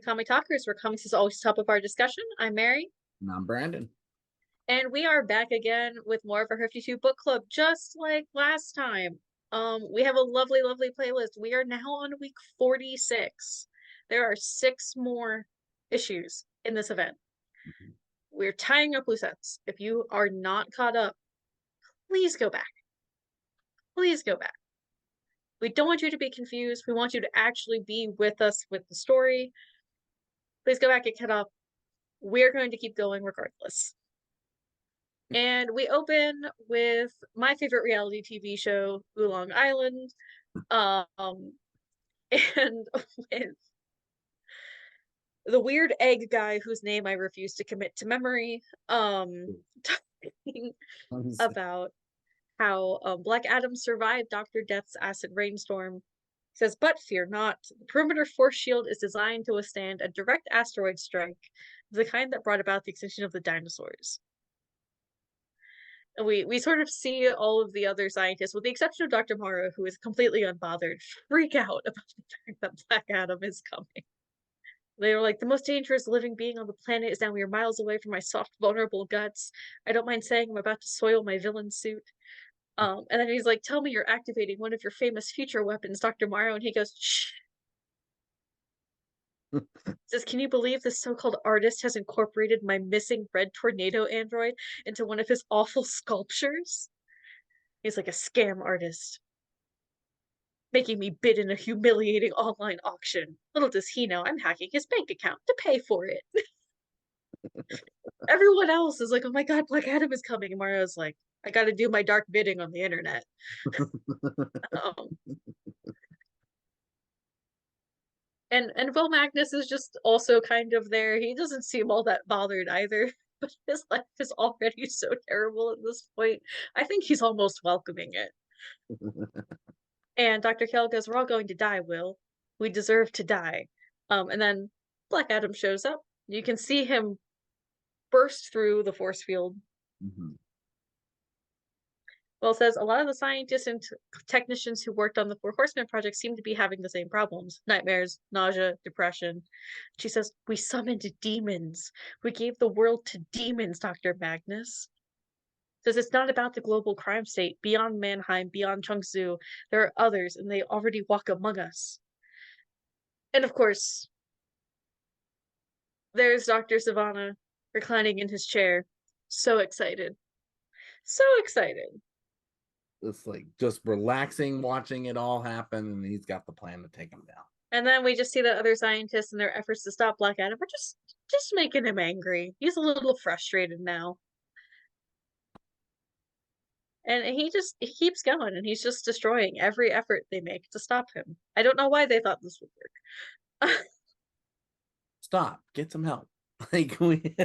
Comic Talkers, where comics is always top of our discussion. I'm Mary. And I'm Brandon. And we are back again with more of our 52 book club, just like last time. We have a lovely, lovely playlist. We are now on week 46. There are 6 more issues in this event. Mm-hmm. We're tying up loose ends. If you are not caught up, please go back. Please go back. We don't want you to be confused. We want you to actually be with us with the story. Please go back and caught up. We're going to keep going regardless. And we open with my favorite reality TV show, Oolong Island, um, and with the weird egg guy whose name I refuse to commit to memory, talking about how Black Adam survived Dr. Death's acid rainstorm. He says, but fear not, the perimeter force shield is designed to withstand a direct asteroid strike, the kind that brought about the extinction of the dinosaurs. We sort of see all of the other scientists, with the exception of Dr. Morrow, who is completely unbothered, freak out about the fact that Black Adam is coming. They were like, the most dangerous living being on the planet is now mere miles away from my soft, vulnerable guts. I don't mind saying I'm about to soil my villain suit. And then he's like, tell me you're activating one of your famous future weapons, Dr. Morrow. And he goes, shh. Says, can you believe this so-called artist has incorporated my missing red tornado android into one of his awful sculptures? He's like a scam artist, making me bid in a humiliating online auction. Little does he know I'm hacking his bank account to pay for it. Everyone else is like, oh my god, Black Adam is coming. And Mario's like, I gotta do my dark bidding on the internet. um, and Will Magnus is just also kind of there. He doesn't seem all that bothered either. But his life is already so terrible at this point. I think he's almost welcoming it. And Dr. Kell goes, we're all going to die, Will. We deserve to die. And then Black Adam shows up. You can see him burst through the force field. Mm-hmm. Will says, a lot of the scientists and technicians who worked on the Four Horsemen project seem to be having the same problems. Nightmares, nausea, depression. She says, we summoned demons. We gave the world to demons, Dr. Magnus. Says it's not about the global crime state. Beyond Mannheim, beyond Chengzu, there are others, and they already walk among us. And of course, there's Dr. Savannah reclining in his chair, so excited. So excited. It's like just relaxing, watching it all happen, and he's got the plan to take him down. And then we just see the other scientists and their efforts to stop Black Adam are just making him angry. He's a little frustrated now. And he keeps going, and he's just destroying every effort they make to stop him. I don't know why they thought this would work. Stop. Get some help. Like we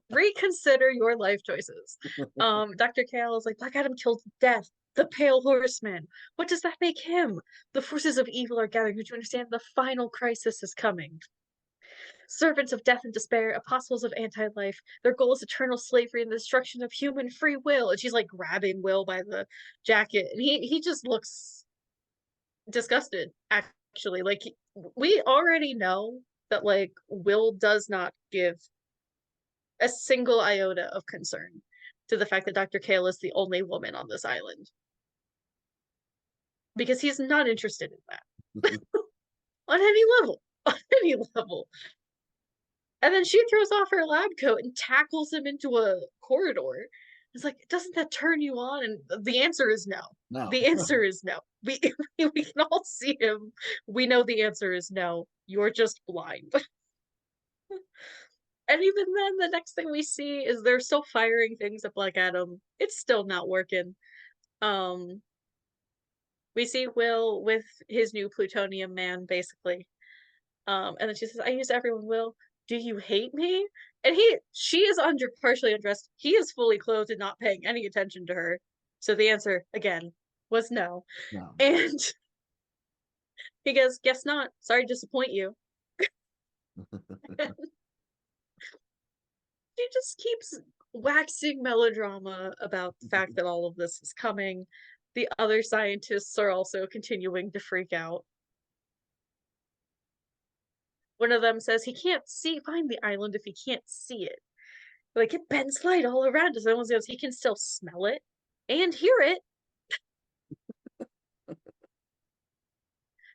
Reconsider your life choices. Dr. Kale is like, Black Adam killed Death, the Pale Horseman. What does that make him? The forces of evil are gathering. Don't you understand? The final crisis is coming. Servants of death and despair, apostles of anti-life. Their goal is eternal slavery and the destruction of human free will. And she's like grabbing Will by the jacket, and he just looks disgusted. Actually, like we already know that like Will does not give a single iota of concern to the fact that Dr. Kale is the only woman on this island. Because he's not interested in that. On any level. On any level. And then she throws off her lab coat and tackles him into a corridor. It's like, doesn't that turn you on? And the answer is no. no. The answer is no. We can all see him. We know the answer is no. You're just blind. And even then, the next thing we see is they're still firing things at Black Adam. It's still not working. We see Will with his new plutonium man, basically. And then she says, I use everyone, Will. Do you hate me? And she is partially undressed. He is fully clothed and not paying any attention to her. So the answer, again, was no. No. And he goes, guess not. Sorry to disappoint you. She just keeps waxing melodrama about the fact that all of this is coming. The other scientists are also continuing to freak out. One of them says he can't find the island if he can't see it. Like, it bends light all around us. And one goes, he can still smell it and hear it.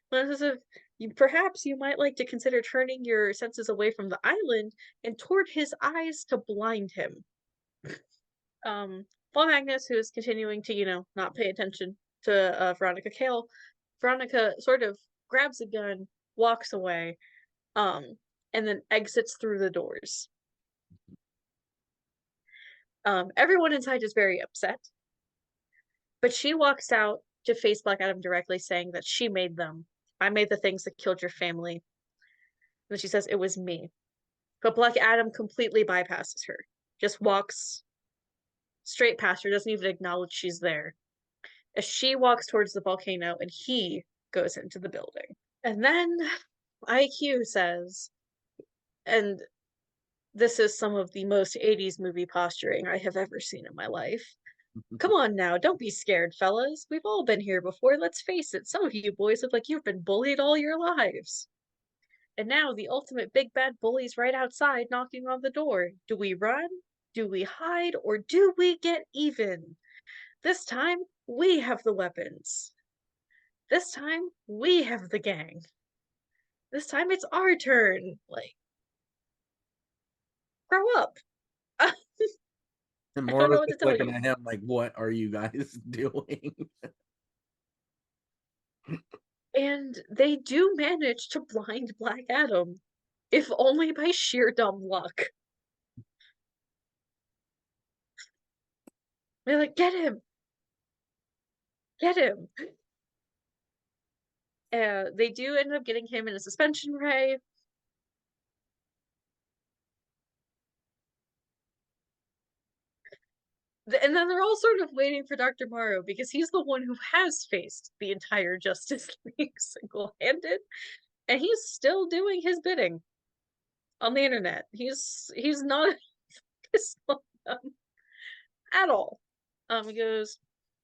One says, perhaps you might like to consider turning your senses away from the island and toward his eyes to blind him. Paul Magnus, who is continuing to, not pay attention to Veronica Cale, Veronica sort of grabs a gun, walks away, and then exits through the doors. Everyone inside is very upset, but she walks out to face Black Adam directly, saying that she made them. I made the things that killed your family. And she says, it was me. But Black Adam completely bypasses her, just walks straight past her, doesn't even acknowledge she's there, as she walks towards the volcano and he goes into the building. And then IQ says, and this is some of the most 80s movie posturing I have ever seen in my life. Come on now, don't be scared, fellas. We've all been here before. Let's face it, some of you boys look like you've been bullied all your lives. And now the ultimate big bad bully's right outside knocking on the door. Do we run? Do we hide? Or do we get even? This time, we have the weapons. This time, we have the gang. This time, it's our turn. Like, grow up. And I don't know Morrow's what to just tell looking you. at him like, what are you guys doing? And they do manage to blind Black Adam, if only by sheer dumb luck. They're like, get him! Get him! They do end up getting him in a suspension ray. And then they're all sort of waiting for Dr. Morrow because he's the one who has faced the entire Justice League single-handed, and he's still doing his bidding on the internet. He's not focused on them at all. He goes,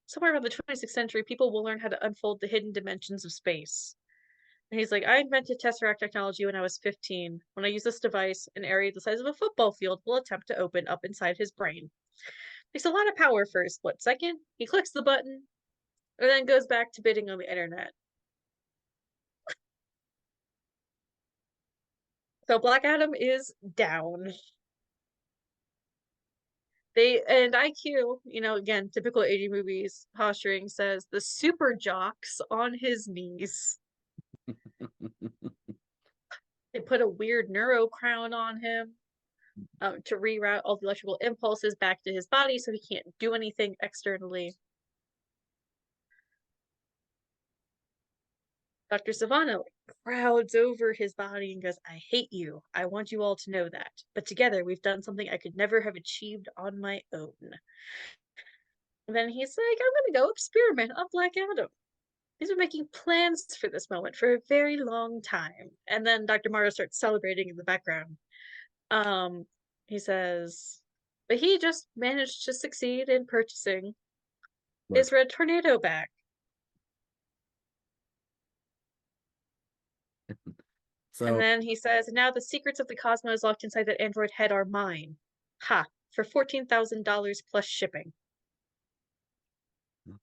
somewhere around the 26th century, people will learn how to unfold the hidden dimensions of space. And he's like, I invented Tesseract technology when I was 15. When I use this device, an area the size of a football field will attempt to open up inside his brain. Takes a lot of power for a split second. He clicks the button, and then goes back to bidding on the internet. So Black Adam is down. And IQ, again, typical 80 movies posturing, says the super jock's on his knees. They put a weird neuro crown on him to reroute all the electrical impulses back to his body so he can't do anything externally. Dr. Savannah crowds over his body and goes, I hate you. I want you all to know that. But together we've done something I could never have achieved on my own. And then he's like, I'm going to go experiment on Black Adam. He's been making plans for this moment for a very long time. And then Dr. Morrow starts celebrating in the background. He says, but he just managed to succeed in purchasing his red tornado back. And then he says, now the secrets of the cosmos locked inside that android head are mine. Ha, for $14,000 plus shipping.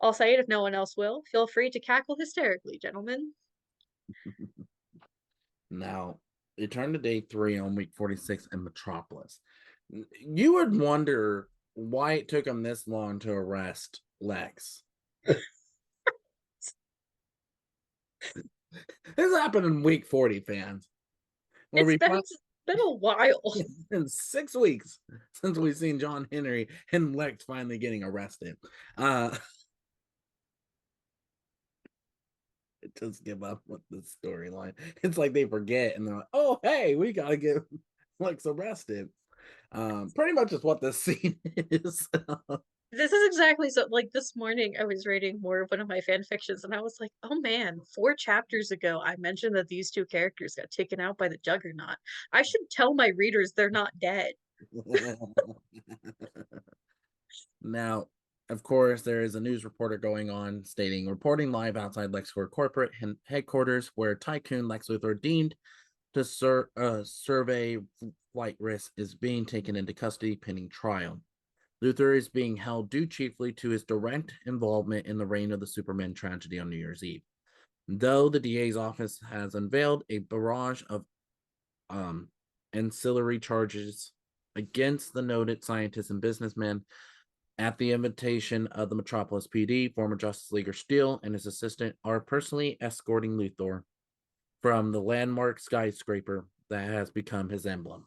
I'll say it if no one else will. Feel free to cackle hysterically, gentlemen. Now, you turn to day 3 on week 46 in Metropolis. You would wonder why it took him this long to arrest Lex. This happened in week 40, fans. It's been a while. It's been 6 weeks since we've seen John Henry and Lex finally getting arrested. Just give up with the storyline. It's like they forget and they're like, oh, hey, we got to get Lex arrested. Pretty much is what this scene is. This is exactly so. Like this morning, I was reading more of one of my fan fictions, and I was like, "Oh man, 4 chapters ago, I mentioned that these 2 characters got taken out by the Juggernaut. I should tell my readers they're not dead." Now, of course, there is a news reporter going on stating, reporting live outside LexCorp corporate headquarters, where Tycoon Lex Luthor deemed to survey flight risk is being taken into custody pending trial. Luthor is being held due chiefly to his direct involvement in the reign of the Superman tragedy on New Year's Eve. Though the DA's office has unveiled a barrage of ancillary charges against the noted scientist and businessman at the invitation of the Metropolis PD, former Justice Leaguer Steele and his assistant are personally escorting Luthor from the landmark skyscraper that has become his emblem.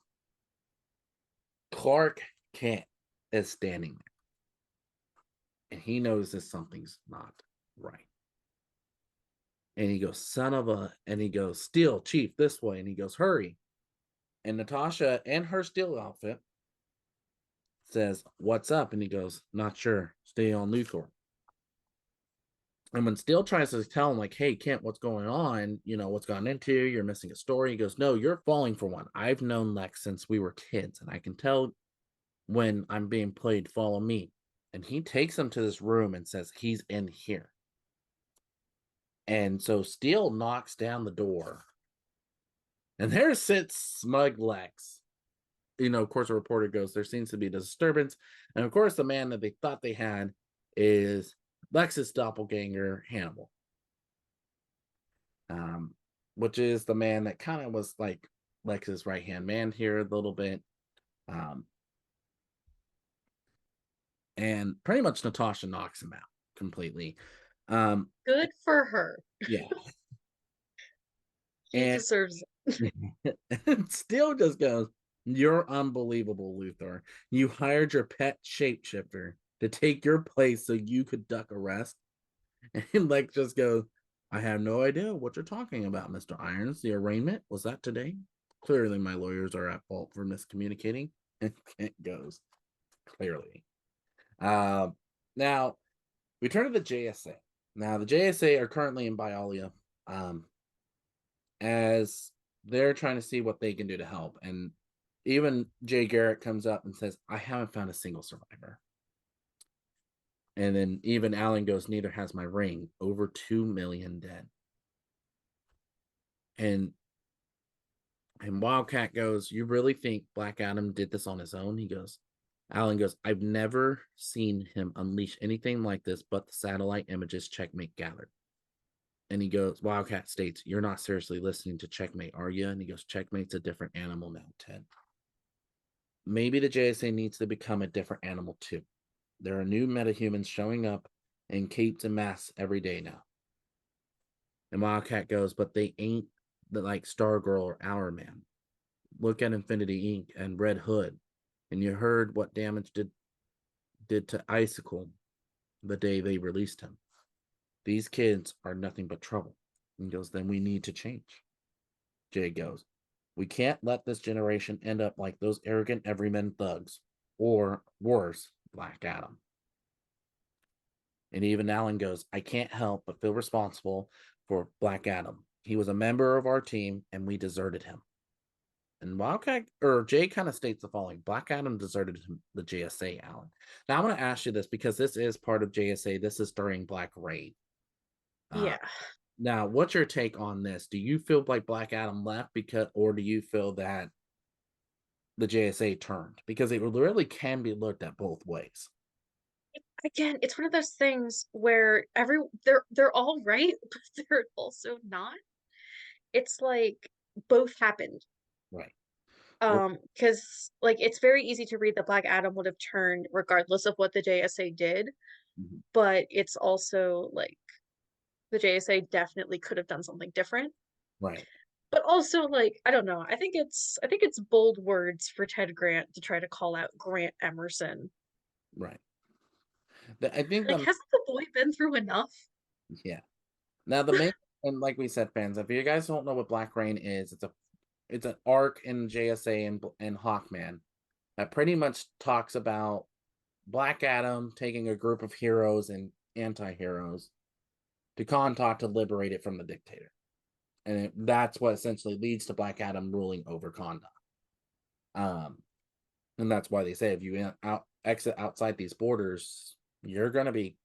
Clark Kent is standing there, and he knows that something's not right. And he goes, son of a, and he goes, Steele, Chief, this way. And he goes, hurry. And Natasha and her Steel outfit says, what's up? And he goes, not sure. Stay on Luthor. And when Steel tries to tell him, like, hey, Kent, what's going on? You know, what's gone into? You're missing a story. He goes, no, you're falling for one. I've known Lex since we were kids, and I can tell when I'm being played, follow me. And he takes him to this room and says, he's in here. And so Steel knocks down the door. And there sits smug Lex. You know, of course, a reporter goes, there seems to be a disturbance. And of course, the man that they thought they had is Lex's doppelganger, Hannibal. Which is the man that kind of was like Lex's right-hand man here a little bit. And pretty much Natasha knocks him out completely. Good for her. Yeah. He And deserves it. and Steel just goes, you're unbelievable, Luthor. You hired your pet shapeshifter to take your place so you could duck arrest. And Lex just goes, I have no idea what you're talking about, Mr. Irons. The arraignment, was that today? Clearly, my lawyers are at fault for miscommunicating. And Kent goes, clearly. Now, we turn to the JSA. Now, the JSA are currently in Bialya as they're trying to see what they can do to help. And even Jay Garrett comes up and says, I haven't found a single survivor. And then even Alan goes, neither has my ring. Over 2 million dead. And Wildcat goes, you really think Black Adam did this on his own? He goes, Alan goes, I've never seen him unleash anything like this but the satellite images Checkmate gathered. And he goes, Wildcat states, you're not seriously listening to Checkmate, are you? And he goes, Checkmate's a different animal now, Ted. Maybe the JSA needs to become a different animal too. There are new metahumans showing up in capes and masks every day now. And Wildcat goes, but they ain't like Stargirl or Hourman. Look at Infinity Inc. and Red Hood. And you heard what damage did to Icicle the day they released him. These kids are nothing but trouble. And he goes, then we need to change. Jay goes, we can't let this generation end up like those arrogant everyman thugs, or worse, Black Adam. And even Alan goes, I can't help but feel responsible for Black Adam. He was a member of our team and we deserted him. And Wildcat or Jay kind of states the following: Black Adam deserted the JSA, Alan. Now I'm going to ask you this because this is part of JSA. This is during Black Raid. Yeah. Now, what's your take on this? Do you feel like Black Adam left or do you feel that the JSA turned? Because it really can be looked at both ways. Again, it's one of those things where they're all right, but they're also not. It's like both happened. Right. Because like it's very easy to read that Black Adam would have turned regardless of what the JSA did, but it's also like the JSA definitely could have done something different. Right. But also like I don't know. I think it's bold words for Ted Grant to try to call out Grant Emerson. Right. I think Like hasn't the boy been through enough? Yeah. Now the main and like we said, fans, if you guys don't know what Black Rain is, it's an arc in JSA and Hawkman that pretty much talks about Black Adam taking a group of heroes and anti-heroes to Kahndaq to liberate it from the dictator. And that's what essentially leads to Black Adam ruling over Kahndaq. And that's why they say if you exit outside these borders, you're gonna be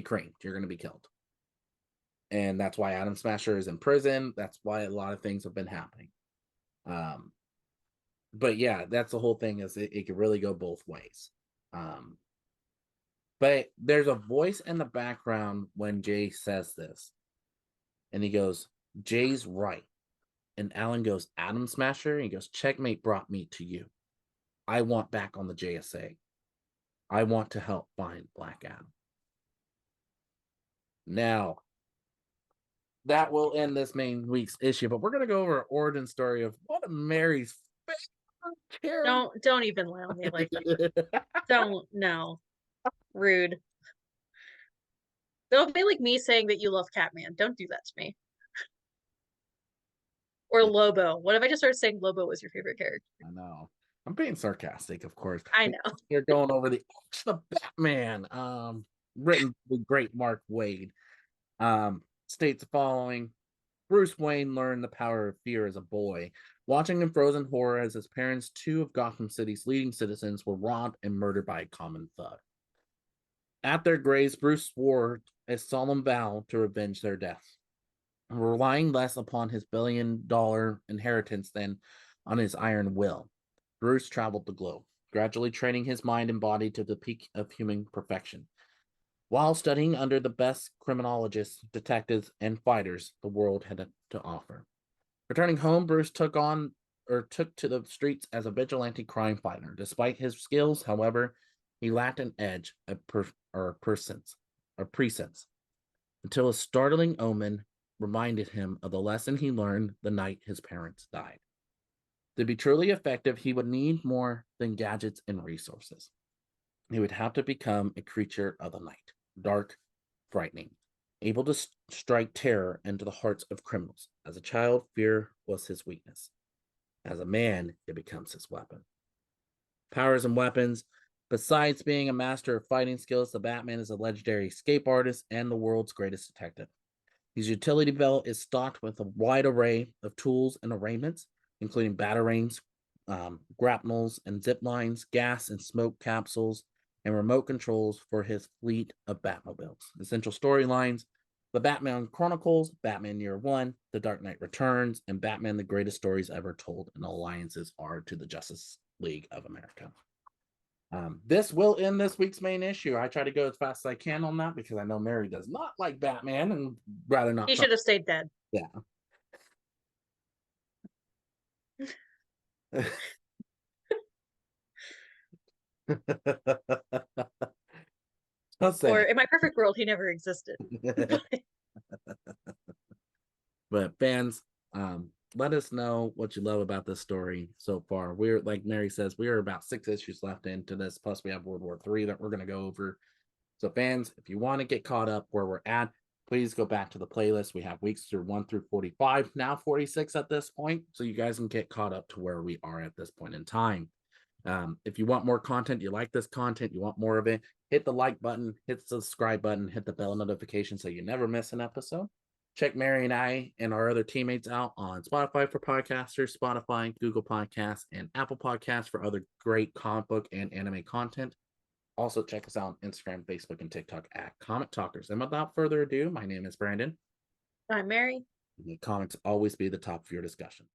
creamed, you're gonna be killed. And that's why Atom Smasher is in prison. That's why a lot of things have been happening. But yeah, that's the whole thing, is it could really go both ways. But there's a voice in the background when Jay says this, and he goes, Jay's right. And Alan goes, Atom Smasher? And he goes, checkmate brought me to you. I want back on the JSA. I want to help find Black Adam. Now, that will end this main week's issue, but we're going to go over an origin story of one of Mary's favorite characters. Don't even lie on me like that. Don't, no. Rude. That'll be like me saying that you love Catman. Don't do that to me. Or Lobo. What if I just started saying Lobo was your favorite character? I know. I'm being sarcastic, of course. I know. You're going over the Batman, written by the great Mark Waid. States the following. Bruce Wayne learned the power of fear as a boy, watching in frozen horror as his parents, two of Gotham City's leading citizens, were robbed and murdered by a common thug. At their graves, Bruce swore a solemn vow to revenge their deaths, relying less upon his $1 billion inheritance than on his iron will. Bruce traveled the globe, gradually training his mind and body to the peak of human perfection. While studying under the best criminologists, detectives, and fighters the world had to offer. Returning home, Bruce took to the streets as a vigilante crime fighter. Despite his skills, however, he lacked an edge, a presence, until a startling omen reminded him of the lesson he learned the night his parents died. To be truly effective, he would need more than gadgets and resources. He would have to become a creature of the night, dark, frightening, able to strike terror into the hearts of criminals. As a child, fear was his weakness. As a man, it becomes his weapon. Powers and weapons. Besides being a master of fighting skills, the Batman is a legendary escape artist and the world's greatest detective. His utility belt is stocked with a wide array of tools and arraignments, including batarangs, grapnels and zip lines, gas and smoke capsules, and remote controls for his fleet of Batmobiles. Essential storylines: The Batman Chronicles, Batman Year One, The Dark Knight Returns, and Batman: The Greatest Stories Ever Told, and alliances are to the Justice League of America. This will end this week's main issue. I try to go as fast as I can on that because I know Mary does not like Batman and rather not. He should have stayed dead. Yeah. Or in my perfect world, he never existed. But fans, let us know what you love about this story so far. We're, like Mary says, we are about 6 issues left into this. Plus, we have World War III that we're going to go over. So, fans, if you want to get caught up where we're at, please go back to the playlist. We have weeks through 1 through 45, now 46 at this point. So you guys can get caught up to where we are at this point in time. If you want more content, you like this content, you want more of it, hit the like button, hit the subscribe button, hit the bell notification so you never miss an episode. Check Mary and I and our other teammates out on Spotify for podcasters, Spotify, Google Podcasts, and Apple Podcasts for other great comic book and anime content. Also, check us out on Instagram, Facebook, and TikTok at Comic Talkers. And without further ado, my name is Brandon. I'm Mary. And the comics always be the top of your discussion.